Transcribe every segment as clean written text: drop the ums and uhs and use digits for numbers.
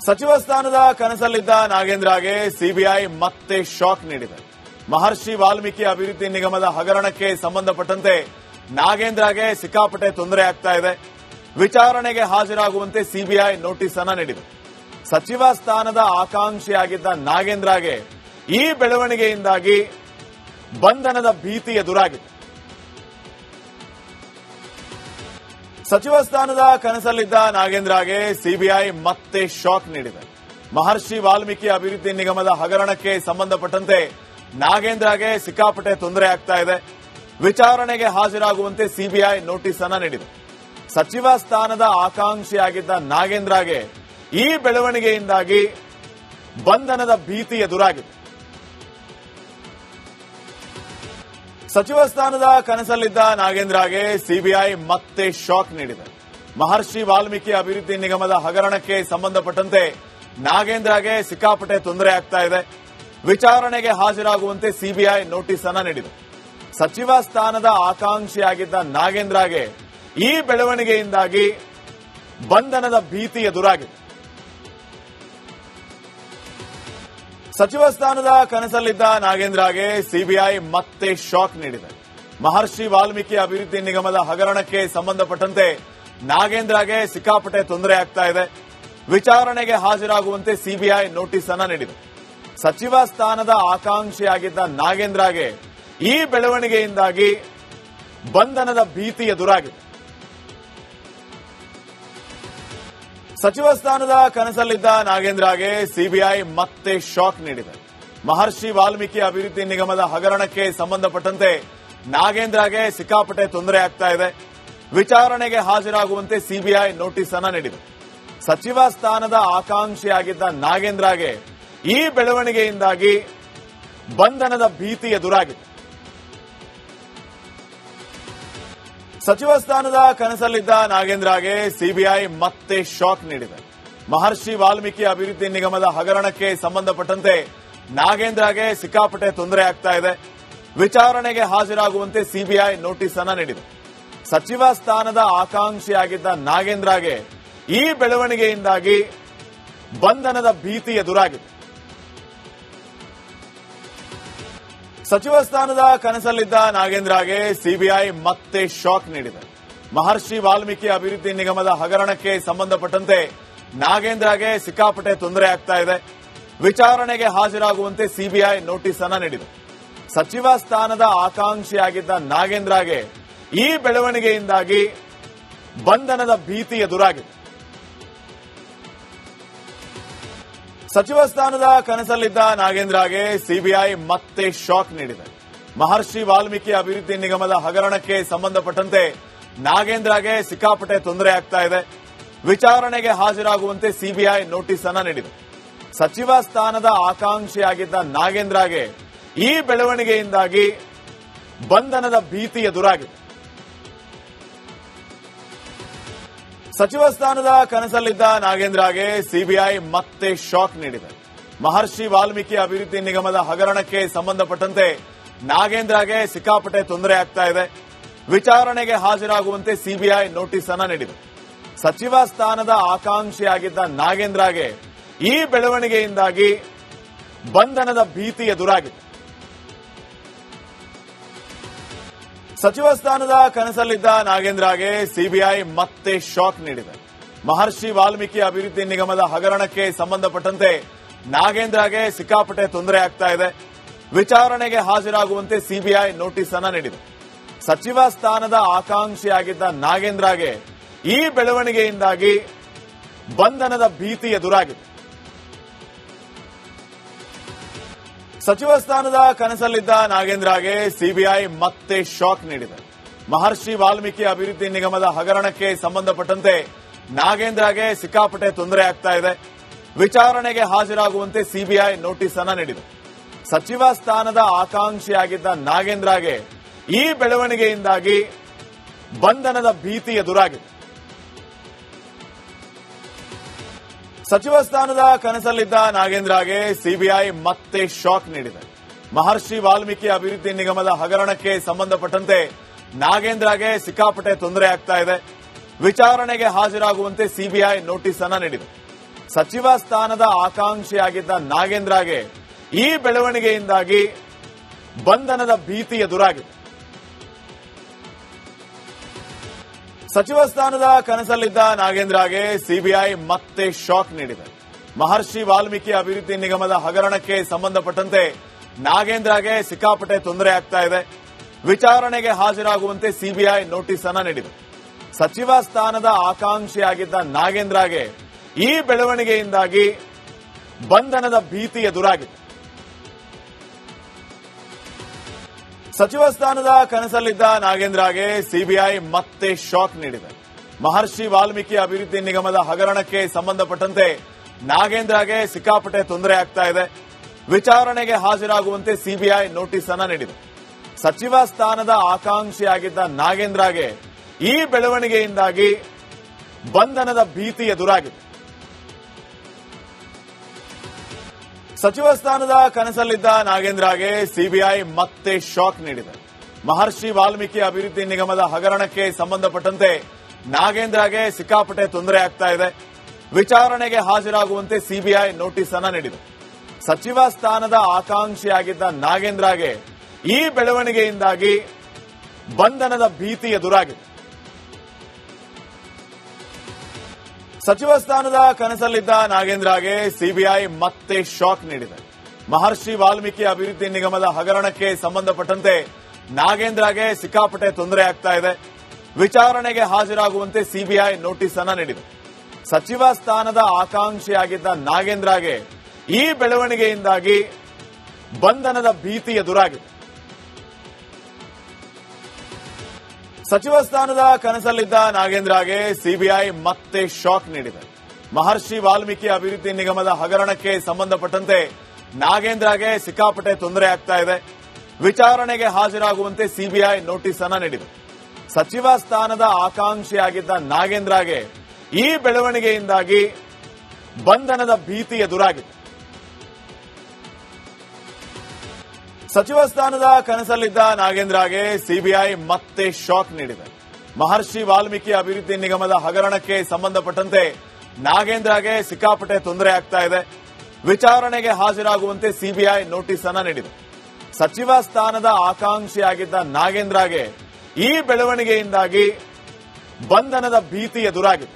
ಸಚಿವ ಸ್ಥಾನದ ಕನಸಲ್ಲಿದ್ದ ನಾಗೇಂದ್ರಗೆ ಸಿಬಿಐ ಮತ್ತೆ ಶಾಕ್ ನೀಡಿದೆ. ಮಹರ್ಷಿ ವಾಲ್ಮೀಕಿ ಅಭಿವೃದ್ಧಿ ನಿಗಮದ ಹಗರಣಕ್ಕೆ ಸಂಬಂಧಪಟ್ಟಂತೆ ನಾಗೇಂದ್ರಗೆ ಸಿಕ್ಕಾಪಟ್ಟೆ ತೊಂದರೆ ಆಗ್ತಾ ಇದೆ. ವಿಚಾರಣೆಗೆ ಹಾಜರಾಗುವಂತೆ ಸಿಬಿಐ ನೋಟಿಸ್ ಅನ್ನು ನೀಡಿದೆ. ಸಚಿವ ಸ್ಥಾನದ ಆಕಾಂಕ್ಷಿಯಾಗಿದ್ದ ನಾಗೇಂದ್ರಗೆ ಈ ಬೆಳವಣಿಗೆಯಿಂದಾಗಿ ಬಂಧನದ ಭೀತಿ ಎದುರಾಗಿದೆ. ಸಚಿವ ಸ್ಥಾನದ ಕನಸಲ್ಲಿದ್ದ ನಾಗೇಂದ್ರಗೆ ಸಿಬಿಐ ಮತ್ತೆ ಶಾಕ್ ನೀಡಿದೆ. ಮಹರ್ಷಿ ವಾಲ್ಮೀಕಿ ಅಭಿವೃದ್ಧಿ ನಿಗಮದ ಹಗರಣಕ್ಕೆ ಸಂಬಂಧಪಟ್ಟಂತೆ ನಾಗೇಂದ್ರಗೆ ಸಿಕ್ಕಾಪಟ್ಟೆ ತೊಂದರೆ ಆಗ್ತಾ ಇದೆ. ವಿಚಾರಣೆಗೆ ಹಾಜರಾಗುವಂತೆ ಸಿಬಿಐ ನೋಟಿಸ್ ಅನ್ನು ನೀಡಿದೆ. ಸಚಿವ ಸ್ಥಾನದ ಆಕಾಂಕ್ಷಿಯಾಗಿದ್ದ ನಾಗೇಂದ್ರಗೆ ಈ ಬೆಳವಣಿಗೆಯಿಂದಾಗಿ ಬಂಧನದ ಭೀತಿ ಎದುರಾಗಿದೆ. ಸಚಿವ ಸ್ಥಾನದ ಕನಸಲ್ಲಿದ್ದ ನಾಗೇಂದ್ರಗೆ ಸಿಬಿಐ ಮತ್ತೆ ಶಾಕ್ ನೀಡಿದೆ. ಮಹರ್ಷಿ ವಾಲ್ಮೀಕಿ ಅಭಿವೃದ್ಧಿ ನಿಗಮದ ಹಗರಣಕ್ಕೆ ಸಂಬಂಧಪಟ್ಟಂತೆ ನಾಗೇಂದ್ರಗೆ ಸಿಕ್ಕಾಪಟ್ಟೆ ತೊಂದರೆ ಆಗ್ತಾ ಇದೆ. ವಿಚಾರಣೆಗೆ ಹಾಜರಾಗುವಂತೆ ಸಿಬಿಐ ನೋಟಿಸ್ ಅನ್ನು ನೀಡಿದೆ. ಸಚಿವ ಸ್ಥಾನದ ಆಕಾಂಕ್ಷಿಯಾಗಿದ್ದ ನಾಗೇಂದ್ರಗೆ ಈ ಬೆಳವಣಿಗೆಯಿಂದಾಗಿ ಬಂಧನದ ಭೀತಿ ಎದುರಾಗಿದೆ. ಸಚಿವ ಸ್ಥಾನದ ಕನಸಲ್ಲಿದ್ದ ನಾಗೇಂದ್ರಗೆ ಸಿಬಿಐ ಮತ್ತೆ ಶಾಕ್ ನೀಡಿದೆ. ಮಹರ್ಷಿ ವಾಲ್ಮೀಕಿ ಅಭಿವೃದ್ಧಿ ನಿಗಮದ ಹಗರಣಕ್ಕೆ ಸಂಬಂಧಪಟ್ಟಂತೆ ನಾಗೇಂದ್ರಗೆ ಸಿಕ್ಕಾಪಟ್ಟೆ ತೊಂದರೆ ಆಗ್ತಾ ಇದೆ. ವಿಚಾರಣೆಗೆ ಹಾಜರಾಗುವಂತೆ ಸಿಬಿಐ ನೋಟಿಸ್ ಅನ್ನು ನೀಡಿದೆ. ಸಚಿವ ಸ್ಥಾನದ ಆಕಾಂಕ್ಷಿಯಾಗಿದ್ದ ನಾಗೇಂದ್ರಗೆ ಈ ಬೆಳವಣಿಗೆಯಿಂದಾಗಿ ಬಂಧನದ ಭೀತಿ ಎದುರಾಗಿದೆ. ಸಚಿವ ಸ್ಥಾನದ ಕನಸಲ್ಲಿದ್ದ ನಾಗೇಂದ್ರಗೆ ಸಿಬಿಐ ಮತ್ತೆ ಶಾಕ್ ನೀಡಿದೆ. ಮಹರ್ಷಿ ವಾಲ್ಮೀಕಿ ಅಭಿವೃದ್ಧಿ ನಿಗಮದ ಹಗರಣಕ್ಕೆ ಸಂಬಂಧಪಟ್ಟಂತೆ ನಾಗೇಂದ್ರಗೆ ಸಿಕ್ಕಾಪಟ್ಟೆ ತೊಂದರೆ ಆಗ್ತಾ ಇದೆ. ವಿಚಾರಣೆಗೆ ಹಾಜರಾಗುವಂತೆ ಸಿಬಿಐ ನೋಟಿಸ್ ಅನ್ನು ನೀಡಿದೆ. ಸಚಿವ ಸ್ಥಾನದ ಆಕಾಂಕ್ಷಿಯಾಗಿದ್ದ ನಾಗೇಂದ್ರಗೆ ಈ ಬೆಳವಣಿಗೆಯಿಂದಾಗಿ ಬಂಧನದ ಭೀತಿ ಎದುರಾಗಿದೆ. ಸಚಿವ ಸ್ಥಾನದ ಕನಸಲ್ಲಿದ್ದ ನಾಗೇಂದ್ರಗೆ ಸಿಬಿಐ ಮತ್ತೆ ಶಾಕ್ ನೀಡಿದೆ. ಮಹರ್ಷಿ ವಾಲ್ಮೀಕಿ ಅಭಿವೃದ್ಧಿ ನಿಗಮದ ಹಗರಣಕ್ಕೆ ಸಂಬಂಧಪಟ್ಟಂತೆ ನಾಗೇಂದ್ರಗೆ ಸಿಕ್ಕಾಪಟ್ಟೆ ತೊಂದರೆ ಆಗ್ತಾ ಇದೆ. ವಿಚಾರಣೆಗೆ ಹಾಜರಾಗುವಂತೆ ಸಿಬಿಐ ನೋಟಿಸ್ ಅನ್ನು ನೀಡಿದೆ. ಸಚಿವ ಸ್ಥಾನದ ಆಕಾಂಕ್ಷಿಯಾಗಿದ್ದ ನಾಗೇಂದ್ರಗೆ ಈ ಬೆಳವಣಿಗೆಯಿಂದಾಗಿ ಬಂಧನದ ಭೀತಿ ಎದುರಾಗಿದೆ. ಸಚಿವ ಸ್ಥಾನದ ಕನಸಲ್ಲಿದ್ದ ನಾಗೇಂದ್ರಗೆ ಸಿಬಿಐ ಮತ್ತೆ ಶಾಕ್ ನೀಡಿದೆ. ಮಹರ್ಷಿ ವಾಲ್ಮೀಕಿ ಅಭಿವೃದ್ಧಿ ನಿಗಮದ ಹಗರಣಕ್ಕೆ ಸಂಬಂಧಪಟ್ಟಂತೆ ನಾಗೇಂದ್ರಗೆ ಸಿಕ್ಕಾಪಟ್ಟೆ ತೊಂದರೆ ಆಗ್ತಾ ಇದೆ. ವಿಚಾರಣೆಗೆ ಹಾಜರಾಗುವಂತೆ ಸಿಬಿಐ ನೋಟಿಸ್ ಅನ್ನು ನೀಡಿದೆ. ಸಚಿವ ಸ್ಥಾನದ ಆಕಾಂಕ್ಷಿಯಾಗಿದ್ದ ನಾಗೇಂದ್ರಗೆ ಈ ಬೆಳವಣಿಗೆಯಿಂದಾಗಿ ಬಂಧನದ ಭೀತಿ ಎದುರಾಗಿದೆ. ಸಚಿವ ಸ್ಥಾನದ ಕನಸಲ್ಲಿದ್ದ ನಾಗೇಂದ್ರಗೆ ಸಿಬಿಐ ಮತ್ತೆ ಶಾಕ್ ನೀಡಿದೆ. ಮಹರ್ಷಿ ವಾಲ್ಮೀಕಿ ಅಭಿವೃದ್ಧಿ ನಿಗಮದ ಹಗರಣಕ್ಕೆ ಸಂಬಂಧಪಟ್ಟಂತೆ ನಾಗೇಂದ್ರಗೆ ಸಿಕ್ಕಾಪಟ್ಟೆ ತೊಂದರೆ ಆಗ್ತಾ ಇದೆ. ವಿಚಾರಣೆಗೆ ಹಾಜರಾಗುವಂತೆ ಸಿಬಿಐ ನೋಟಿಸ್ ಅನ್ನು ನೀಡಿದೆ. ಸಚಿವ ಸ್ಥಾನದ ಆಕಾಂಕ್ಷಿಯಾಗಿದ್ದ ನಾಗೇಂದ್ರಗೆ ಈ ಬೆಳವಣಿಗೆಯಿಂದಾಗಿ ಬಂಧನದ ಭೀತಿ ಎದುರಾಗಿದೆ. ಸಚಿವ ಸ್ಥಾನದ ಕನಸಲ್ಲಿದ್ದ ನಾಗೇಂದ್ರಗೆ ಸಿಬಿಐ ಮತ್ತೆ ಶಾಕ್ ನೀಡಿದೆ. ಮಹರ್ಷಿ ವಾಲ್ಮೀಕಿ ಅಭಿವೃದ್ಧಿ ನಿಗಮದ ಹಗರಣಕ್ಕೆ ಸಂಬಂಧಪಟ್ಟಂತೆ ನಾಗೇಂದ್ರಗೆ ಸಿಕ್ಕಾಪಟ್ಟೆ ತೊಂದರೆ ಆಗ್ತಾ ಇದೆ. ವಿಚಾರಣೆಗೆ ಹಾಜರಾಗುವಂತೆ ಸಿಬಿಐ ನೋಟಿಸ್ ಅನ್ನು ನೀಡಿದೆ. ಸಚಿವ ಸ್ಥಾನದ ಆಕಾಂಕ್ಷಿಯಾಗಿದ್ದ ನಾಗೇಂದ್ರಗೆ ಈ ಬೆಳವಣಿಗೆಯಿಂದಾಗಿ ಬಂಧನದ ಭೀತಿ ಎದುರಾಗಿದೆ. ಸಚಿವ ಸ್ಥಾನದ ಕನಸಲ್ಲಿದ್ದ ನಾಗೇಂದ್ರಗೆ ಸಿಬಿಐ ಮತ್ತೆ ಶಾಕ್ ನೀಡಿದೆ. ಮಹರ್ಷಿ ವಾಲ್ಮೀಕಿ ಅಭಿವೃದ್ಧಿ ನಿಗಮದ ಹಗರಣಕ್ಕೆ ಸಂಬಂಧಪಟ್ಟಂತೆ ನಾಗೇಂದ್ರಗೆ ಸಿಕ್ಕಾಪಟ್ಟೆ ತೊಂದರೆ ಆಗ್ತಾ ಇದೆ. ವಿಚಾರಣೆಗೆ ಹಾಜರಾಗುವಂತೆ ಸಿಬಿಐ ನೋಟಿಸ್ ಅನ್ನು ನೀಡಿದೆ. ಸಚಿವ ಸ್ಥಾನದ ಆಕಾಂಕ್ಷಿಯಾಗಿದ್ದ ನಾಗೇಂದ್ರಗೆ ಈ ಬೆಳವಣಿಗೆಯಿಂದಾಗಿ ಬಂಧನದ ಭೀತಿ ಎದುರಾಗಿದೆ. ಸಚಿವ ಸ್ಥಾನದ ಕನಸಲ್ಲಿದ್ದ ನಾಗೇಂದ್ರಗೆ ಸಿಬಿಐ ಮತ್ತೆ ಶಾಕ್ ನೀಡಿದೆ. ಮಹರ್ಷಿ ವಾಲ್ಮೀಕಿ ಅಭಿವೃದ್ಧಿ ನಿಗಮದ ಹಗರಣಕ್ಕೆ ಸಂಬಂಧಪಟ್ಟಂತೆ ನಾಗೇಂದ್ರಗೆ ಸಿಕ್ಕಾಪಟ್ಟೆ ತೊಂದರೆ ಆಗ್ತಾ ಇದೆ. ವಿಚಾರಣೆಗೆ ಹಾಜರಾಗುವಂತೆ ಸಿಬಿಐ ನೋಟಿಸ್ ಅನ್ನು ನೀಡಿದೆ. ಸಚಿವ ಸ್ಥಾನದ ಆಕಾಂಕ್ಷಿಯಾಗಿದ್ದ ನಾಗೇಂದ್ರಗೆ ಈ ಬೆಳವಣಿಗೆಯಿಂದಾಗಿ ಬಂಧನದ ಭೀತಿ ಎದುರಾಗಿದೆ. ಸಚಿವ ಸ್ಥಾನದ ಕನಸಲ್ಲಿದ್ದ ನಾಗೇಂದ್ರಗೆ ಸಿಬಿಐ ಮತ್ತೆ ಶಾಕ್ ನೀಡಿದೆ. ಮಹರ್ಷಿ ವಾಲ್ಮೀಕಿ ಅಭಿವೃದ್ಧಿ ನಿಗಮದ ಹಗರಣಕ್ಕೆ ಸಂಬಂಧಪಟ್ಟಂತೆ ನಾಗೇಂದ್ರಗೆ ಸಿಕ್ಕಾಪಟ್ಟೆ ತೊಂದರೆ ಆಗ್ತಾ ಇದೆ. ವಿಚಾರಣೆಗೆ ಹಾಜರಾಗುವಂತೆ ಸಿಬಿಐ ನೋಟಿಸ್ ಅನ್ನು ನೀಡಿದೆ. ಸಚಿವ ಸ್ಥಾನದ ಆಕಾಂಕ್ಷಿಯಾಗಿದ್ದ ನಾಗೇಂದ್ರಗೆ ಈ ಬೆಳವಣಿಗೆಯಿಂದಾಗಿ ಬಂಧನದ ಭೀತಿ ಎದುರಾಗಿದೆ. ಸಚಿವ ಸ್ಥಾನದ ಕನಸಲ್ಲಿದ್ದ ನಾಗೇಂದ್ರಗೆ ಸಿಬಿಐ ಮತ್ತೆ ಶಾಕ್ ನೀಡಿದೆ. ಮಹರ್ಷಿ ವಾಲ್ಮೀಕಿ ಅಭಿವೃದ್ಧಿ ನಿಗಮದ ಹಗರಣಕ್ಕೆ ಸಂಬಂಧಪಟ್ಟಂತೆ ನಾಗೇಂದ್ರಗೆ ಸಿಕ್ಕಾಪಟ್ಟೆ ತೊಂದರೆ ಆಗ್ತಾ ಇದೆ. ವಿಚಾರಣೆಗೆ ಹಾಜರಾಗುವಂತೆ ಸಿಬಿಐ ನೋಟಿಸ್ ಅನ್ನು ನೀಡಿದೆ. ಸಚಿವ ಸ್ಥಾನದ ಆಕಾಂಕ್ಷಿಯಾಗಿದ್ದ ನಾಗೇಂದ್ರಗೆ ಈ ಬೆಳವಣಿಗೆಯಿಂದಾಗಿ ಬಂಧನದ ಭೀತಿ ಎದುರಾಗಿದೆ. ಸಚಿವ ಸ್ಥಾನದ ಕನಸಲ್ಲಿದ್ದ ನಾಗೇಂದ್ರಗೆ ಸಿಬಿಐ ಮತ್ತೆ ಶಾಕ್ ನೀಡಿದೆ. ಮಹರ್ಷಿ ವಾಲ್ಮೀಕಿ ಅಭಿವೃದ್ಧಿ ನಿಗಮದ ಹಗರಣಕ್ಕೆ ಸಂಬಂಧಪಟ್ಟಂತೆ ನಾಗೇಂದ್ರಗೆ ಸಿಕ್ಕಾಪಟ್ಟೆ ತೊಂದರೆ ಆಗ್ತಾ ಇದೆ. ವಿಚಾರಣೆಗೆ ಹಾಜರಾಗುವಂತೆ ಸಿಬಿಐ ನೋಟಿಸ್ ಅನ್ನು ನೀಡಿದೆ. ಸಚಿವ ಸ್ಥಾನದ ಆಕಾಂಕ್ಷಿಯಾಗಿದ್ದ ನಾಗೇಂದ್ರಗೆ ಈ ಬೆಳವಣಿಗೆಯಿಂದಾಗಿ ಬಂಧನದ ಭೀತಿ ಎದುರಾಗಿದೆ. ಸಚಿವ ಸ್ಥಾನದ ಕನಸಲ್ಲಿದ್ದ ನಾಗೇಂದ್ರಗೆ ಸಿಬಿಐ ಮತ್ತೆ ಶಾಕ್ ನೀಡಿದೆ. ಮಹರ್ಷಿ ವಾಲ್ಮೀಕಿ ಅಭಿವೃದ್ಧಿ ನಿಗಮದ ಹಗರಣಕ್ಕೆ ಸಂಬಂಧಪಟ್ಟಂತೆ ನಾಗೇಂದ್ರಗೆ ಸಿಕ್ಕಾಪಟ್ಟೆ ತೊಂದರೆ ಆಗ್ತಾ ಇದೆ. ವಿಚಾರಣೆಗೆ ಹಾಜರಾಗುವಂತೆ ಸಿಬಿಐ ನೋಟಿಸ್ ಅನ್ನು ನೀಡಿದೆ. ಸಚಿವ ಸ್ಥಾನದ ಆಕಾಂಕ್ಷಿಯಾಗಿದ್ದ ನಾಗೇಂದ್ರಗೆ ಈ ಬೆಳವಣಿಗೆಯಿಂದಾಗಿ ಬಂಧನದ ಭೀತಿ ಎದುರಾಗಿದೆ. ಸಚಿವ ಸ್ಥಾನದ ಕನಸಲ್ಲಿದ್ದ ನಾಗೇಂದ್ರಗೆ ಸಿಬಿಐ ಮತ್ತೆ ಶಾಕ್ ನೀಡಿದೆ. ಮಹರ್ಷಿ ವಾಲ್ಮೀಕಿ ಅಭಿವೃದ್ಧಿ ನಿಗಮದ ಹಗರಣಕ್ಕೆ ಸಂಬಂಧಪಟ್ಟಂತೆ ನಾಗೇಂದ್ರಗೆ ಸಿಕ್ಕಾಪಟ್ಟೆ ತೊಂದರೆ ಆಗ್ತಾ ಇದೆ. ವಿಚಾರಣೆಗೆ ಹಾಜರಾಗುವಂತೆ ಸಿಬಿಐ ನೋಟಿಸ್ ಅನ್ನು ನೀಡಿದೆ. ಸಚಿವ ಸ್ಥಾನದ ಆಕಾಂಕ್ಷಿಯಾಗಿದ್ದ ನಾಗೇಂದ್ರಗೆ ಈ ಬೆಳವಣಿಗೆಯಿಂದಾಗಿ ಬಂಧನದ ಭೀತಿ ಎದುರಾಗಿದೆ. ಸಚಿವ ಸ್ಥಾನದ ಕನಸಲ್ಲಿದ್ದ ನಾಗೇಂದ್ರಗೆ ಸಿಬಿಐ ಮತ್ತೆ ಶಾಕ್ ನೀಡಿದೆ. ಮಹರ್ಷಿ ವಾಲ್ಮೀಕಿ ಅಭಿವೃದ್ಧಿ ನಿಗಮದ ಹಗರಣಕ್ಕೆ ಸಂಬಂಧಪಟ್ಟಂತೆ ನಾಗೇಂದ್ರಗೆ ಸಿಕ್ಕಾಪಟ್ಟೆ ತೊಂದರೆ ಆಗ್ತಾ ಇದೆ. ವಿಚಾರಣೆಗೆ ಹಾಜರಾಗುವಂತೆ ಸಿಬಿಐ ನೋಟಿಸ್ ಅನ್ನು ನೀಡಿದೆ. ಸಚಿವ ಸ್ಥಾನದ ಆಕಾಂಕ್ಷಿಯಾಗಿದ್ದ ನಾಗೇಂದ್ರಗೆ ಈ ಬೆಳವಣಿಗೆಯಿಂದಾಗಿ ಬಂಧನದ ಭೀತಿ ಎದುರಾಗಿದೆ. ಸಚಿವ ಸ್ಥಾನದ ಕನಸಲ್ಲಿದ್ದ ನಾಗೇಂದ್ರಗೆ ಸಿಬಿಐ ಮತ್ತೆ ಶಾಕ್ ನೀಡಿದೆ. ಮಹರ್ಷಿ ವಾಲ್ಮೀಕಿ ಅಭಿವೃದ್ಧಿ ನಿಗಮದ ಹಗರಣಕ್ಕೆ ಸಂಬಂಧಪಟ್ಟಂತೆ ನಾಗೇಂದ್ರಗೆ ಸಿಕ್ಕಾಪಟ್ಟೆ ತೊಂದರೆ ಆಗ್ತಾ ಇದೆ. ವಿಚಾರಣೆಗೆ ಹಾಜರಾಗುವಂತೆ ಸಿಬಿಐ ನೋಟಿಸ್ ಅನ್ನು ನೀಡಿದೆ. ಸಚಿವ ಸ್ಥಾನದ ಆಕಾಂಕ್ಷಿಯಾಗಿದ್ದ ನಾಗೇಂದ್ರಗೆ ಈ ಬೆಳವಣಿಗೆಯಿಂದಾಗಿ ಬಂಧನದ ಭೀತಿ ಎದುರಾಗಿದೆ.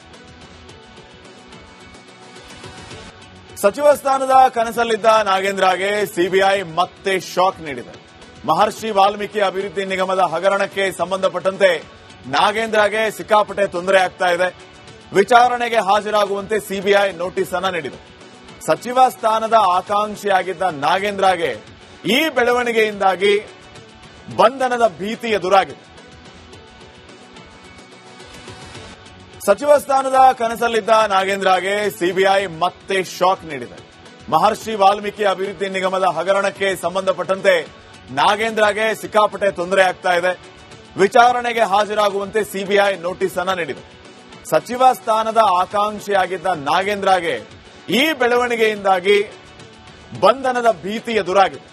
ಸಚಿವ ಸ್ಥಾನದ ಕನಸಲ್ಲಿದ್ದ ನಾಗೇಂದ್ರಗೆ ಸಿಬಿಐ ಮತ್ತೆ ಶಾಕ್ ನೀಡಿದೆ. ಮಹರ್ಷಿ ವಾಲ್ಮೀಕಿ ಅಭಿವೃದ್ಧಿ ನಿಗಮದ ಹಗರಣಕ್ಕೆ ಸಂಬಂಧಪಟ್ಟಂತೆ ನಾಗೇಂದ್ರಗೆ ಸಿಕ್ಕಾಪಟ್ಟೆ ತೊಂದರೆ ಆಗ್ತಾ ಇದೆ. ವಿಚಾರಣೆಗೆ ಹಾಜರಾಗುವಂತೆ ಸಿಬಿಐ ನೋಟಿಸ್ ಅನ್ನು ನೀಡಿದೆ. ಸಚಿವ ಸ್ಥಾನದ ಆಕಾಂಕ್ಷಿಯಾಗಿದ್ದ ನಾಗೇಂದ್ರಗೆ ಈ ಬೆಳವಣಿಗೆಯಿಂದಾಗಿ ಬಂಧನದ ಭೀತಿ ಎದುರಾಗಿದೆ. ಸಚಿವ ಸ್ಥಾನದ ಕನಸಲ್ಲಿದ್ದ ನಾಗೇಂದ್ರಗೆ ಸಿಬಿಐ ಮತ್ತೆ ಶಾಕ್ ನೀಡಿದೆ. ಮಹರ್ಷಿ ವಾಲ್ಮೀಕಿ ಅಭಿವೃದ್ಧಿ ನಿಗಮದ ಹಗರಣಕ್ಕೆ ಸಂಬಂಧಪಟ್ಟಂತೆ ನಾಗೇಂದ್ರಗೆ ಸಿಕ್ಕಾಪಟ್ಟೆ ತೊಂದರೆ ಆಗ್ತಾ ಇದೆ. ವಿಚಾರಣೆಗೆ ಹಾಜರಾಗುವಂತೆ ಸಿಬಿಐ ನೋಟಿಸ್ ಅನ್ನು ನೀಡಿದೆ. ಸಚಿವ ಸ್ಥಾನದ ಆಕಾಂಕ್ಷಿಯಾಗಿದ್ದ ನಾಗೇಂದ್ರಗೆ ಈ ಬೆಳವಣಿಗೆಯಿಂದಾಗಿ ಬಂಧನದ ಭೀತಿ ಎದುರಾಗಿದೆ.